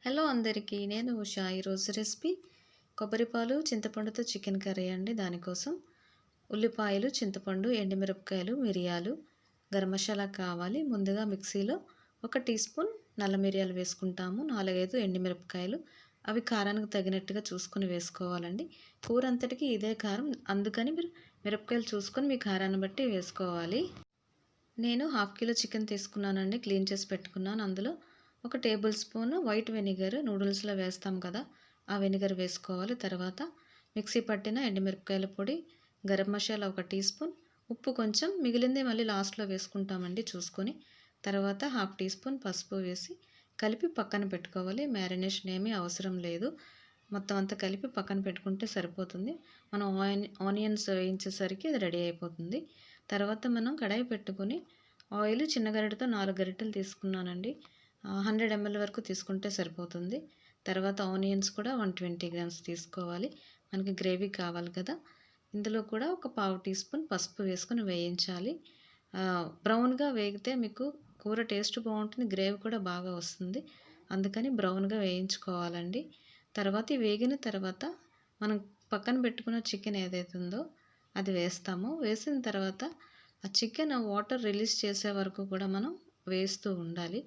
Hello అందరికీ, నేను ఉషా. ఈరోజు రెసిపీ కొబ్బరి పాలు చింతపండుతో చికెన్ కర్రీ అండి. దానికోసం ఉల్లిపాయలు, చింతపండు, ఎండుమిరపకాయలు, మిరియాలు, గరం మసాలా కావాలి. ముందుగా మిక్సీలో 1 టీ స్పూన్ నల్ల మిరియాలు వేసుకుంటాము. 4-5 ఎండుమిరపకాయలు, అవి కారానికి తగినట్టుగా చూసుకొని వేసుకోవాలండి. కూర అంతటికి ఇదే కారం, అందుకని మీరు మిరపకాయలు చూసుకొని మీ కారాన్ని బట్టి వేసుకోవాలి. నేను 1/2 కిలో చికెన్ తీసుకున్నానండి, క్లీన్ చేసి పెట్టుకున్నాను. అందులో 1 టేబుల్ స్పూన్ వైట్ వెనిగర్, నూడిల్స్లో వేస్తాం కదా, ఆ వెనిగర్ వేసుకోవాలి. తర్వాత మిక్సీ పట్టిన ఎండుమిరపకాయల పొడి, గరం మసాలా 1 టీ స్పూన్, ఉప్పు కొంచెం, మిగిలింది మళ్ళీ లాస్ట్లో వేసుకుంటామండి చూసుకొని. తర్వాత 1/2 టీ స్పూన్ పసుపు వేసి కలిపి పక్కన పెట్టుకోవాలి. మ్యారినేషన్ ఏమీ అవసరం లేదు, మొత్తం అంతా కలిపి పక్కన పెట్టుకుంటే సరిపోతుంది. మనం ఆనియన్స్ వేయించేసరికి అది రెడీ అయిపోతుంది. తర్వాత మనం కడాయి పెట్టుకొని ఆయిల్ చిన్న గరిటెతో 4 గరిటెలు తీసుకున్నానండి. 100 ml వరకు తీసుకుంటే సరిపోతుంది. తర్వాత ఆనియన్స్ కూడా 120 గ్రామ్స్ తీసుకోవాలి, మనకి గ్రేవీ కావాలి కదా. ఇందులో కూడా 1/4 టీ స్పూన్ పసుపు వేసుకొని వేయించాలి. బ్రౌన్గా వేగితే మీకు కూర టేస్ట్ బాగుంటుంది, గ్రేవీ కూడా బాగా వస్తుంది. అందుకని బ్రౌన్గా వేయించుకోవాలండి. తర్వాత వేగిన తర్వాత మనం పక్కన పెట్టుకున్న చికెన్ ఏదైతే ఉందో అది వేస్తాము. వేసిన తర్వాత ఆ చికెన్ వాటర్ రిలీజ్ చేసే వరకు కూడా మనం వేస్తూ ఉండాలి.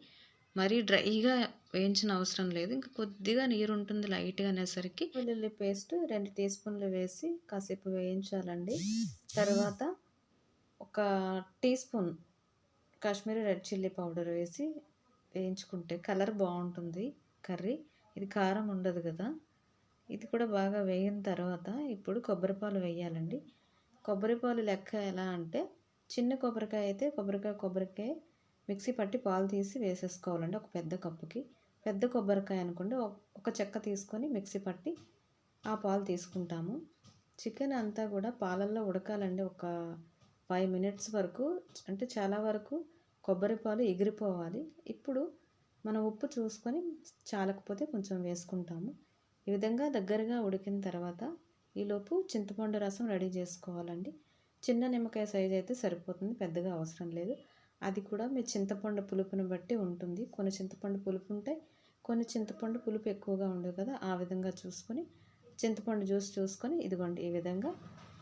మరీ డ్రైగా వేయించిన అవసరం లేదు, ఇంకా కొద్దిగా నీరు ఉంటుంది లైట్గా అనేసరికి. వెల్లుల్లి పేస్ట్ 2 టీ స్పూన్లు వేసి కాసేపు వేయించాలండి. తర్వాత 1 tea spoon Kashmiri red chilli powder వేసి వేయించుకుంటే కలర్ బాగుంటుంది కర్రీ. ఇది కారం ఉండదు కదా. ఇది కూడా బాగా వేగిన తర్వాత ఇప్పుడు కొబ్బరిపాలు వేయాలండి. కొబ్బరిపాలు లెక్క ఎలా అంటే, చిన్న కొబ్బరికాయ అయితే కొబ్బరికాయ మిక్సీ పట్టి పాలు తీసి వేసేసుకోవాలండి. ఒక పెద్ద కప్పుకి, పెద్ద కొబ్బరికాయ అనుకోండి, ఒక చెక్క తీసుకొని మిక్సీ పట్టి ఆ పాలు తీసుకుంటాము. చికెన్ అంతా కూడా పాలల్లో ఉడకాలండి ఒక 5 మినిట్స్ వరకు, అంటే చాలా వరకు కొబ్బరి పాలు ఎగిరిపోవాలి. ఇప్పుడు మనం ఉప్పు చూసుకొని చాలకపోతే కొంచెం వేసుకుంటాము. ఈ విధంగా దగ్గరగా ఉడికిన తర్వాత ఈలోపు చింతపండు రసం రెడీ చేసుకోవాలండి. చిన్న నిమ్మకాయ సైజ్ అయితే సరిపోతుంది, పెద్దగా అవసరం లేదు. అది కూడా మీ చింతపండు పులుపుని బట్టి ఉంటుంది. కొన్ని చింతపండు పులుపు ఉంటాయి, కొన్ని చింతపండు పులుపు ఎక్కువగా ఉండదు కదా. ఆ విధంగా చూసుకొని చింతపండు జ్యూస్ చూసుకొని ఇదిగోండి ఈ విధంగా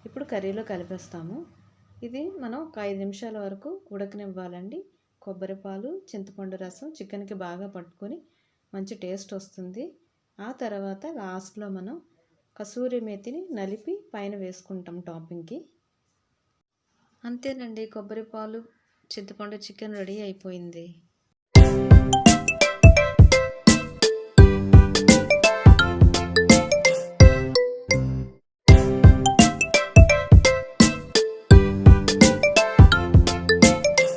ఇప్పుడు కర్రీలో కలిపేస్తాము. ఇది మనం ఒక 5 నిమిషాల వరకు ఉడకనివ్వాలండి. కొబ్బరి పాలు, చింతపండు రసం చికెన్కి బాగా పట్టుకొని మంచి టేస్ట్ వస్తుంది. ఆ తర్వాత లాస్ట్లో మనం కసూరి మేతిని నలిపి పైన వేసుకుంటాం టాపింగ్కి. అంతేనండి, కొబ్బరి పాలు చింతపండు చికెన్ రెడీ అయిపోయింది.